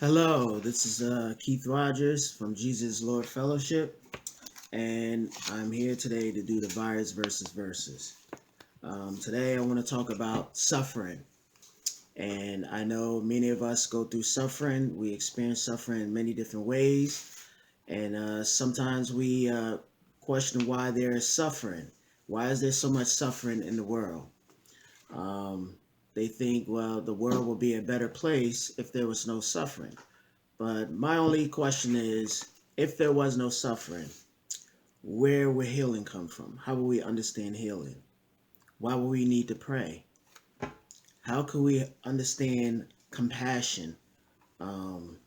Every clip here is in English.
Hello, this is Keith Rogers from Jesus Lord Fellowship, and I'm here today to do the virus versus verses. Today, I want to talk about suffering, and I know many of us go through suffering. We experience suffering in many different ways, and sometimes we question why there is suffering. Why is there so much suffering in the world? Um, they think, well, the world would be a better place if there was no suffering. But my only question is, if there was no suffering, where would healing come from? How will we understand healing? Why would we need to pray? How could we understand compassion? Um,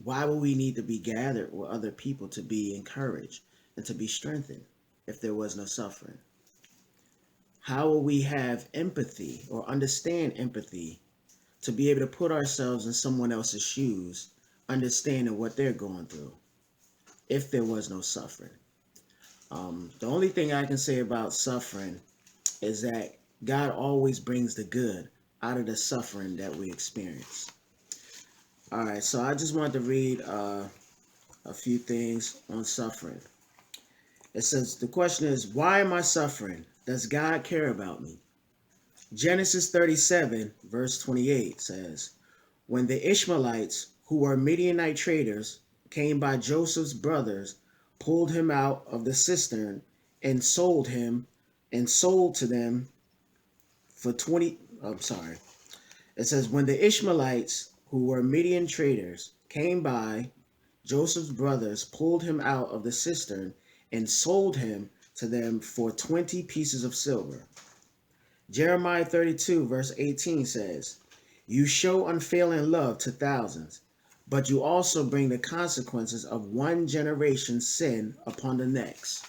why would we need to be gathered with other people to be encouraged and to be strengthened if there was no suffering? How will we have empathy or understand empathy to be able to put ourselves in someone else's shoes, understanding what they're going through if there was no suffering? The only thing I can say about suffering is that God always brings the good out of the suffering that we experience. All right, so I just wanted to read a few things on suffering. It says, the question is, why am I suffering? Does God care about me? Genesis 37, verse 28 says, when the Ishmaelites, who were Midianite traders, came by Joseph's brothers, pulled him out of the cistern and sold him and sold to them for 20. I'm sorry. It says, when the Ishmaelites, who were Midian traders, came by, Joseph's brothers pulled him out of the cistern and sold him to them for 20 pieces of silver. Jeremiah 32, verse 18 says, you show unfailing love to thousands, but you also bring the consequences of one generation's sin upon the next.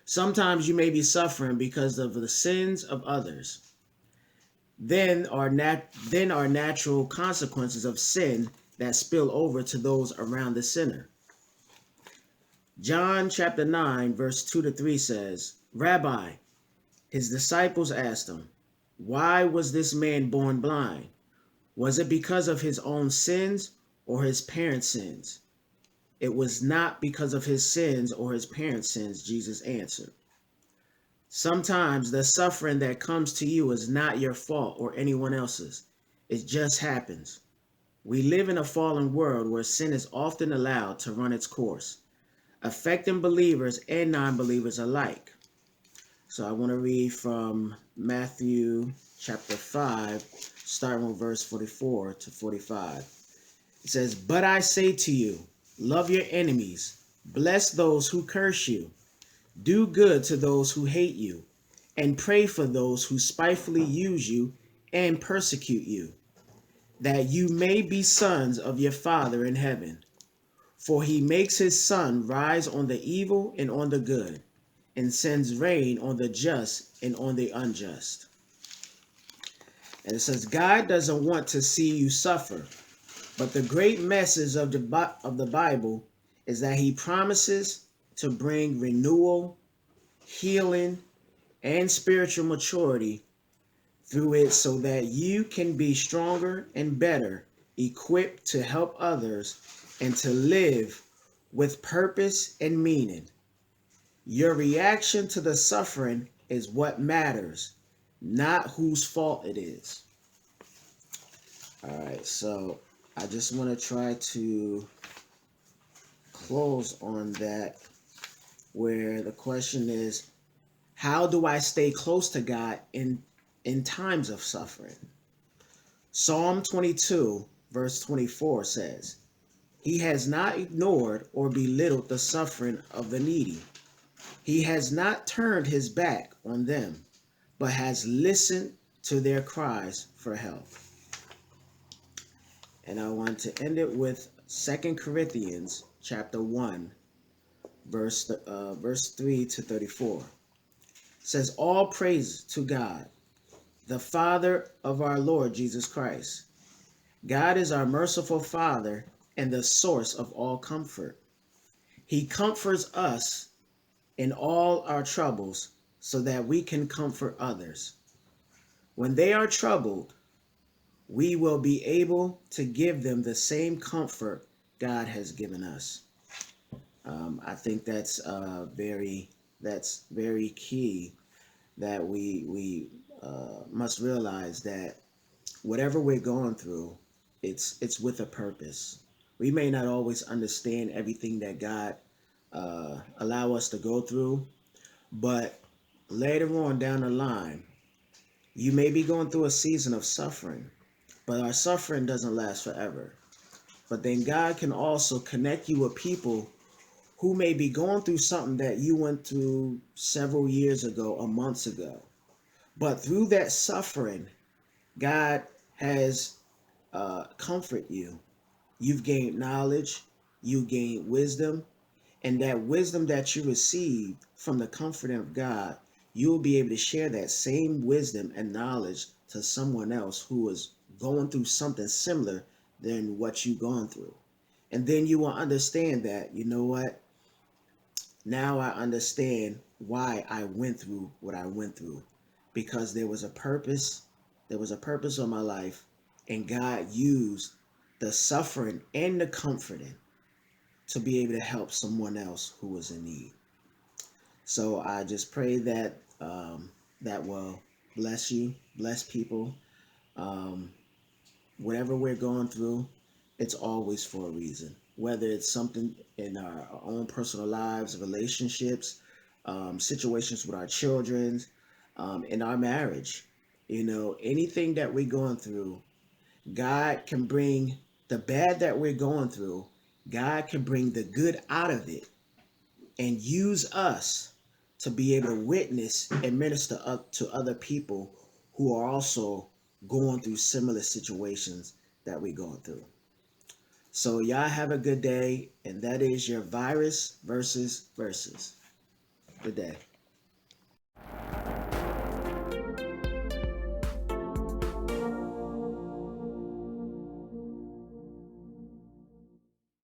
Sometimes you may be suffering because of the sins of others. Then are natural consequences of sin that spill over to those around the sinner. John chapter 9, verse 2 to 3 says, Rabbi, his disciples asked him, why was this man born blind? Was it because of his own sins or his parents' sins? It was not because of his sins or his parents' sins, Jesus answered. Sometimes the suffering that comes to you is not your fault or anyone else's. It just happens. We live in a fallen world where sin is often allowed to run its course, affecting believers and non-believers alike. So I want to read from Matthew chapter 5, starting with verse 44 to 45. It says, but I say to you, love your enemies, bless those who curse you, do good to those who hate you, and pray for those who spitefully use you and persecute you, that you may be sons of your Father in heaven. For he makes his sun rise on the evil and on the good, and sends rain on the just and on the unjust. And it says, God doesn't want to see you suffer, but the great message of the Bible is that he promises to bring renewal, healing, and spiritual maturity through it so that you can be stronger and better equipped to help others and to live with purpose and meaning. Your reaction to the suffering is what matters, not whose fault it is. All right, so I just want to try to close on that, where the question is, how do I stay close to God in times of suffering? Psalm 22, verse 24 says, he has not ignored or belittled the suffering of the needy. He has not turned his back on them, but has listened to their cries for help. And I want to end it with 2 Corinthians chapter 1, verse 3 to 34. It says, all praise to God, the Father of our Lord Jesus Christ. God is our merciful Father and the source of all comfort. He comforts us in all our troubles so that we can comfort others. When they are troubled, we will be able to give them the same comfort God has given us. I think that's very key, that we must realize that whatever we're going through, it's with a purpose. We may not always understand everything that God allow us to go through, but later on down the line, you may be going through a season of suffering, but our suffering doesn't last forever. But then God can also connect you with people who may be going through something that you went through several years ago or months ago. But through that suffering, God has comfort you. You've gained knowledge, you gained wisdom, and that wisdom that you received from the comfort of God, you'll be able to share that same wisdom and knowledge to someone else who is going through something similar than what you've gone through. And then you will understand that, you know what? Now I understand why I went through what I went through, because there was a purpose. There was a purpose on my life, and God used the suffering and the comforting to be able to help someone else who was in need. So I just pray that that will bless you, bless people. Um, Whatever we're going through, it's always for a reason. Whether it's something in our own personal lives, relationships, situations with our children, in our marriage, anything that we're going through, God can bring the bad that we're going through, God can bring the good out of it and use us to be able to witness and minister up to other people who are also going through similar situations that we're going through. So y'all have a good day, and that is your virus versus versus. Good day.